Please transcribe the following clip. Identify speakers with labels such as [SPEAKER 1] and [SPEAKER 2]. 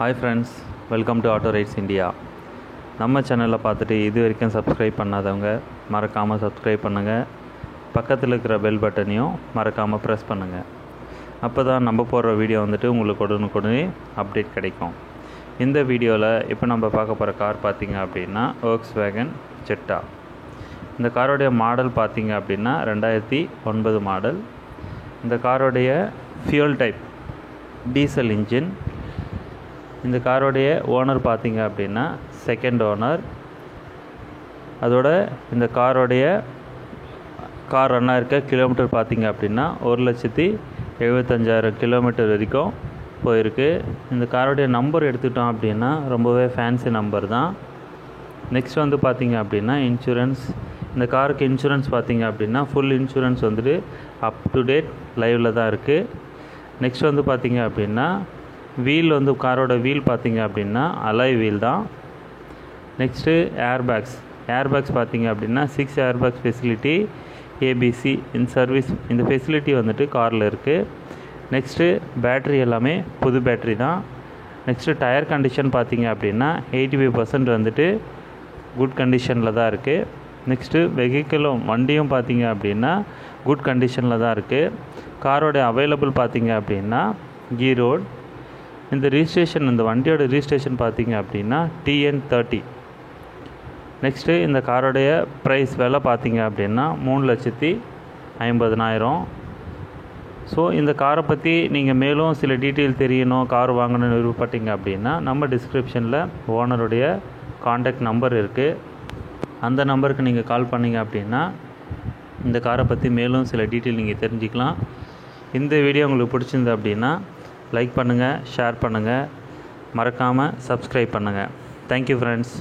[SPEAKER 1] Hi friends, welcome to auto rides India. நம்ம சேனலில் பார்த்துட்டு இது வரைக்கும் சப்ஸ்கிரைப் பண்ணாதவங்க மறக்காமல் சப்ஸ்கிரைப் பண்ணுங்கள். பக்கத்தில் இருக்கிற பெல் பட்டனையும் மறக்காமல் ப்ரெஸ் பண்ணுங்கள். அப்போ தான் நம்ம போடுற வீடியோ வந்துட்டு உங்களுக்கு உடனுக்குடனே அப்டேட் கிடைக்கும். இந்த வீடியோவில் இப்போ நம்ம பார்க்க போகிற கார் பார்த்திங்க அப்படின்னா Volkswagen Jetta. இந்த காரோடைய மாடல் பார்த்திங்க அப்படின்னா 2009 மாடல். இந்த காரோடைய ஃபியூல் டைப் டீசல் இன்ஜின். இந்த காரோடைய ஓனர் பார்த்திங்க அப்படின்னா செகண்ட் ஓனர். அதோட இந்த கார் ரன் ஆயிருக்க கிலோமீட்டர் பார்த்திங்க அப்படின்னா 1,75,000 கிலோமீட்டர் வரைக்கும் போயிருக்கு. இந்த காரோடைய நம்பர் எடுத்துக்கிட்டோம் அப்படின்னா ரொம்பவே ஃபேன்சி நம்பர் தான். நெக்ஸ்ட் வந்து பார்த்திங்க அப்படின்னா இன்சூரன்ஸ். இந்த காருக்கு இன்சூரன்ஸ் பார்த்திங்க அப்படின்னா ஃபுல் இன்சூரன்ஸ் வந்துட்டு அப் டு டேட் லைவில் தான் இருக்குது. நெக்ஸ்ட் வந்து பார்த்திங்க அப்படின்னா வீல் வந்து காரோட வீல் பார்த்திங்க அப்படின்னா அலாய் வீல் தான். நெக்ஸ்ட்டு ஏர்பேக்ஸ் பார்த்திங்க அப்படின்னா 6 ஏர்பேக்ஸ் ஃபெசிலிட்டி ஏபிசி இன் சர்வீஸ். இந்த ஃபெசிலிட்டி வந்துட்டு காரில் இருக்குது. நெக்ஸ்ட்டு பேட்ரி எல்லாமே புது பேட்ரி தான். நெக்ஸ்ட்டு டயர் கண்டிஷன் பார்த்திங்க அப்படின்னா 85% வந்துட்டு குட் கண்டிஷனில் தான் இருக்குது. நெக்ஸ்ட்டு வெஹிக்கிளும் வண்டியும் பார்த்திங்க அப்படின்னா குட் கண்டிஷனில் தான் இருக்குது. காரோட அவைலபிள் பார்த்திங்க அப்படின்னா ஈரோடு. இந்த வண்டியோட ரிஜிஸ்ட்ரேஷன் பார்த்திங்க அப்படின்னா TN30. நெக்ஸ்ட்டு இந்த காரோடைய ப்ரைஸ் விலை பார்த்திங்க அப்படின்னா 3,50,000. ஸோ இந்த காரை பற்றி நீங்கள் மேலும் சில டீட்டெயில் தெரியணும், கார் வாங்கணும்னு விருப்பப்பட்டீங்க அப்படின்னா நம்ம டிஸ்கிரிப்ஷனில் ஓனருடைய காண்டாக்ட் நம்பர் இருக்குது. அந்த நம்பருக்கு நீங்கள் கால் பண்ணிங்க அப்படின்னா இந்த காரை பற்றி மேலும் சில டீட்டெயில் நீங்கள் தெரிஞ்சுக்கலாம். இந்த வீடியோ உங்களுக்கு பிடிச்சிருந்து அப்படின்னா லைக் பண்ணுங்கள், ஷேர் பண்ணுங்கள், மறக்காமல் சப்ஸ்கிரைப் பண்ணுங்கள். Thank you friends.